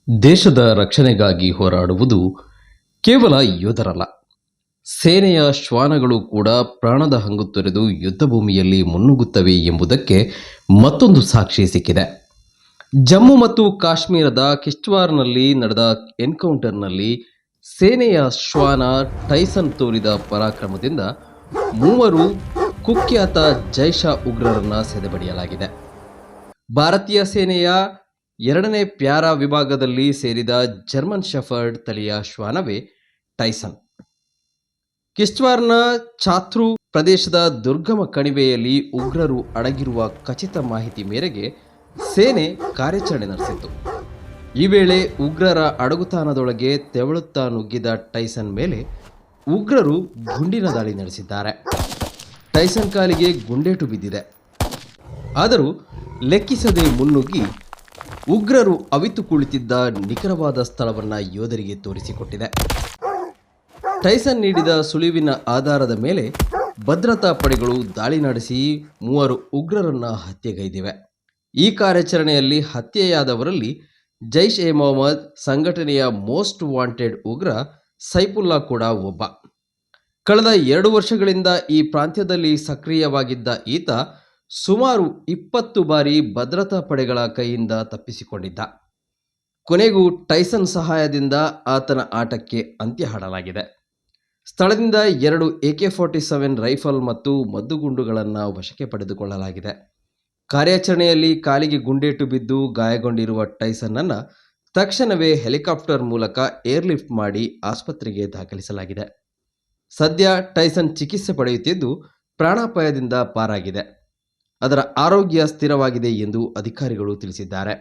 ದೇಶದ ರಕ್ಷಣೆಗಾಗಿ ಹೋರಾಡುವುದು ಕೇವಲ ಯೋಧರಲ್ಲ, ಸೇನೆಯ ಶ್ವಾನಗಳು ಕೂಡ ಪ್ರಾಣದ ಹಂಗು ತೊರೆದು ಯುದ್ಧಭೂಮಿಯಲ್ಲಿ ಮುನ್ನುಗ್ಗುತ್ತವೆ ಎಂಬುದಕ್ಕೆ ಮತ್ತೊಂದು ಸಾಕ್ಷಿ ಸಿಕ್ಕಿದೆ. ಜಮ್ಮು ಮತ್ತು ಕಾಶ್ಮೀರದ ಕಿಶ್ತ್ವಾರ್ನಲ್ಲಿ ನಡೆದ ಎನ್ಕೌಂಟರ್ನಲ್ಲಿ ಸೇನೆಯ ಶ್ವಾನ ಟೈಸನ್ ತೋರಿದ ಪರಾಕ್ರಮದಿಂದ 3 ಕುಖ್ಯಾತ ಜೈಷ ಉಗ್ರರನ್ನ ಸೆದೆಬಡಿಯಲಾಗಿದೆ. ಭಾರತೀಯ ಸೇನೆಯ 2ನೇ ಪ್ಯಾರಾ ವಿಭಾಗದಲ್ಲಿ ಸೇರಿದ ಜರ್ಮನ್ ಶೆಫರ್ಡ್ ತಳಿಯ ಶ್ವಾನವೇ ಟೈಸನ್. ಕಿಶ್ತ್ವಾರ್ನ ಚಾತ್ರು ಪ್ರದೇಶದ ದುರ್ಗಮ ಕಣಿವೆಯಲ್ಲಿ ಉಗ್ರರು ಅಡಗಿರುವ ಖಚಿತ ಮಾಹಿತಿ ಮೇರೆಗೆ ಸೇನೆ ಕಾರ್ಯಾಚರಣೆ ನಡೆಸಿತ್ತು. ಈ ವೇಳೆ ಉಗ್ರರ ಅಡಗುತಾಣದೊಳಗೆ ತೆವಳುತ್ತಾ ನುಗ್ಗಿದ ಟೈಸನ್ ಮೇಲೆ ಉಗ್ರರು ಗುಂಡಿನ ದಾಳಿ ನಡೆಸಿದ್ದಾರೆ. ಟೈಸನ್ ಕಾಲಿಗೆ ಗುಂಡೇಟು ಬಿದ್ದಿದೆ. ಆದರೂ ಲೆಕ್ಕಿಸದೆ ಮುನ್ನುಗ್ಗಿ ಉಗ್ರರು ಅವಿತು ಕುಳಿತಿದ್ದ ನಿಖರವಾದ ಸ್ಥಳವನ್ನು ಯೋಧರಿಗೆ ತೋರಿಸಿಕೊಟ್ಟಿದೆ. ಟೈಸನ್ ನೀಡಿದ ಸುಳಿವಿನ ಆಧಾರದ ಮೇಲೆ ಭದ್ರತಾ ಪಡೆಗಳು ದಾಳಿ ನಡೆಸಿ 3 ಉಗ್ರರನ್ನ ಹತ್ಯೆಗೈದಿವೆ. ಈ ಕಾರ್ಯಾಚರಣೆಯಲ್ಲಿ ಹತ್ಯೆಯಾದವರಲ್ಲಿ ಜೈಷ್ ಎ ಮೊಹಮ್ಮದ್ ಸಂಘಟನೆಯ ಮೋಸ್ಟ್ ವಾಂಟೆಡ್ ಉಗ್ರ ಸೈಫುಲ್ಲಾ ಕೂಡ ಒಬ್ಬ. ಕಳೆದ 2 ವರ್ಷಗಳಿಂದ ಈ ಪ್ರಾಂತ್ಯದಲ್ಲಿ ಸಕ್ರಿಯವಾಗಿದ್ದ ಈತ ಸುಮಾರು 20 ಬಾರಿ ಭದ್ರತಾ ಪಡೆಗಳ ಕೈಯಿಂದ ತಪ್ಪಿಸಿಕೊಂಡಿದ್ದ. ಕೊನೆಗೂ ಟೈಸನ್ ಸಹಾಯದಿಂದ ಆತನ ಆಟಕ್ಕೆ ಅಂತ್ಯ ಹಾಡಲಾಗಿದೆ. ಸ್ಥಳದಿಂದ 2 AK-47 ರೈಫಲ್ ಮತ್ತು ಮದ್ದುಗುಂಡುಗಳನ್ನು ವಶಕ್ಕೆ ಪಡೆದುಕೊಳ್ಳಲಾಗಿದೆ. ಕಾರ್ಯಾಚರಣೆಯಲ್ಲಿ ಕಾಲಿಗೆ ಗುಂಡೇಟು ಬಿದ್ದು ಗಾಯಗೊಂಡಿರುವ ಟೈಸನ್ ಅನ್ನು ತಕ್ಷಣವೇ ಹೆಲಿಕಾಪ್ಟರ್ ಮೂಲಕ ಏರ್ಲಿಫ್ಟ್ ಮಾಡಿ ಆಸ್ಪತ್ರೆಗೆ ದಾಖಲಿಸಲಾಗಿದೆ. ಸದ್ಯ ಟೈಸನ್ ಚಿಕಿತ್ಸೆ ಪಡೆಯುತ್ತಿದ್ದು ಪ್ರಾಣಾಪಾಯದಿಂದ ಪಾರಾಗಿದೆ. ಅದರ ಆರೋಗ್ಯ ಸ್ಥಿರವಾಗಿದೆ ಎಂದು ಅಧಿಕಾರಿಗಳು ತಿಳಿಸಿದ್ದಾರೆ.